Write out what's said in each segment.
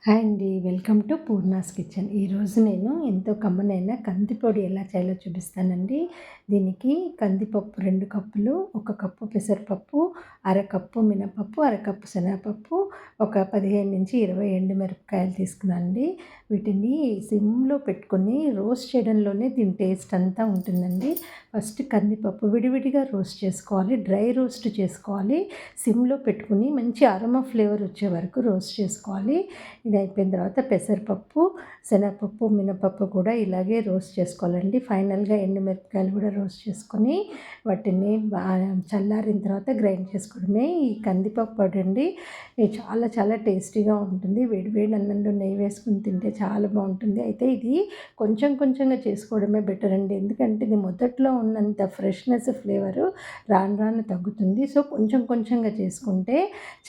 Hi అండి. Welcome to Poorna's kitchen. ఈరోజు నేను ఎంతో కమ్మనైన కందిపొడి ఎలా చేయాలో చూపిస్తానండి. దీనికి కందిపప్పు 2 కప్పులు, 1 కప్పు పెసరపప్పు, అరకప్పు మినపప్పు, అరకప్పు శనగపప్పు, ఒక 15-20 ఎండుమిరపకాయలు తీసుకున్నానండి. వీటిని సిమ్‌లో పెట్టుకొని రోస్ట్ చేయడంలోనే దీని టేస్ట్ అంతా ఉంటుందండి. ఫస్ట్ కందిపప్పు విడివిడిగా రోస్ట్ చేసుకోవాలి. డ్రై రోస్ట్ చేసుకోవాలి. సిమ్‌లో పెట్టుకొని మంచి అరోమా ఫ్లేవర్ వచ్చే వరకు రోస్ట్ చేసుకోవాలి. ఇది అయిపోయిన తర్వాత పెసరపప్పు, శనగపప్పు, మినపప్పు కూడా ఇలాగే రోస్ట్ చేసుకోవాలండి. ఫైనల్గా ఎండుమిరపకాయలు కూడా రోస్ట్ చేసుకొని వాటిని చల్లారిన తర్వాత గ్రైండ్ చేసుకోవడమే ఈ కందిపప్పు పొడి అండి. ఇది చాలా చాలా టేస్టీగా ఉంటుంది. వేడి వేడి అన్నంలో నెయ్యి వేసుకుని తింటే చాలా బాగుంటుంది. అయితే ఇది కొంచెం కొంచెంగా చేసుకోవడమే బెటర్ అండి. ఎందుకంటే ఇది మొదట్లో ఉన్నంత ఫ్రెష్నెస్ ఫ్లేవరు రాను రాను తగ్గుతుంది. సో కొంచెం కొంచెంగా చేసుకుంటే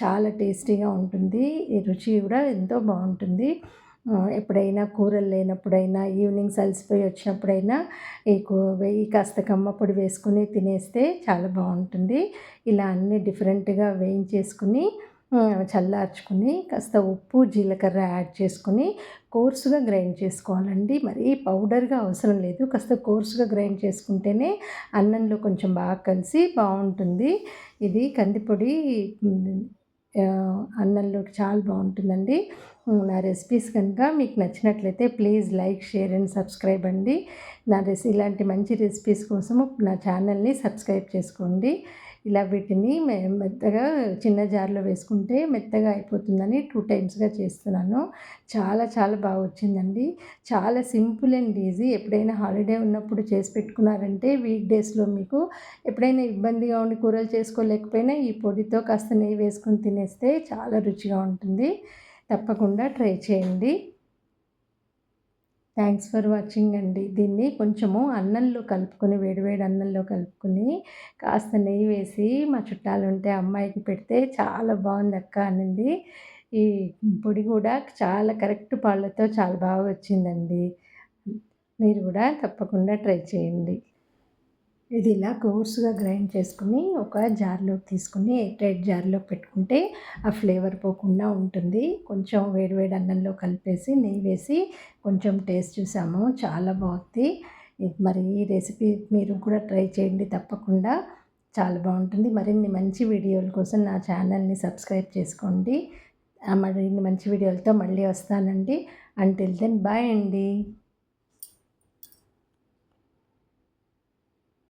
చాలా టేస్టీగా ఉంటుంది. ఈ రుచి కూడా ఎంతో బాగుంటుంది. ఎప్పుడైనా కూరలు లేనప్పుడైనా, ఈవినింగ్స్ అలసిపోయి వచ్చినప్పుడైనా ఈ కాస్త కమ్మపొడి వేసుకొని తినేస్తే చాలా బాగుంటుంది. ఇలా అన్నీ డిఫరెంట్గా వేయించేసుకుని చల్లార్చుకుని కాస్త ఉప్పు, జీలకర్ర యాడ్ చేసుకుని కోర్సుగా గ్రైండ్ చేసుకోవాలండి. మరీ పౌడర్గా అవసరం లేదు. కాస్త కోర్సుగా గ్రైండ్ చేసుకుంటేనే అన్నంలో కొంచెం బాగా కలిసి బాగుంటుంది. ఇది కందిపొడి అన్నంలోకి చాలా బాగుంటుందండి. నా రెసిపీస్ కనుక మీకు నచ్చినట్లయితే please like, share and subscribe అండి. ఇలాంటి మంచి రెసిపీస్ కోసము నా ఛానల్ని సబ్స్క్రైబ్ చేసుకోండి. ఇలా వీటిని మెత్తగా చిన్న జార్లో వేసుకుంటే మెత్తగా అయిపోతుందని 2 టైమ్స్గా చేస్తున్నాను. చాలా చాలా బాగా వచ్చిందండి. చాలా సింపుల్ అండ్ ఈజీ. ఎప్పుడైనా హాలిడే ఉన్నప్పుడు చేసి పెట్టుకున్నారంటే వీక్ డేస్లో మీకు ఎప్పుడైనా ఇబ్బందిగా ఉండి కూరలు చేసుకోలేకపోయినా ఈ పొడితో కాస్త నెయ్యి వేసుకొని తినేస్తే చాలా రుచిగా ఉంటుంది. తప్పకుండా ట్రై చేయండి. థ్యాంక్స్ ఫర్ వాచింగ్ అండి. దీన్ని కొంచెము అన్నంలో కలుపుకొని వేడివేడి అన్నంలో కలుపుకొని కాస్త నెయ్యి వేసి మా చుట్టాలుంటే అమ్మాయికి పెడితే చాలా బాగుందక్క అనింది. ఈ పొడి కూడా చాలా కరెక్ట్ పాళ్ళతో చాలా బాగా వచ్చిందండి. మీరు కూడా తప్పకుండా ట్రై చేయండి. ఇది ఇలా కోర్సుగా గ్రైండ్ చేసుకుని ఒక జార్లోకి తీసుకుని ఎయిర్ జార్లో పెట్టుకుంటే ఆ ఫ్లేవర్ పోకుండా ఉంటుంది. కొంచెం వేడివేడి అన్నంలో కలిపేసి నెయ్యి వేసి కొంచెం టేస్ట్ చూసాము, చాలా బాగుంది. మరి ఈ రెసిపీ మీరు కూడా ట్రై చేయండి తప్పకుండా, చాలా బాగుంటుంది. మరిన్ని మంచి వీడియోల కోసం నా ఛానల్ని సబ్స్క్రైబ్ చేసుకోండి. మరిన్ని మంచి వీడియోలతో మళ్ళీ వస్తానండి. అంటిల్ దెన్ బాయ్ అండి.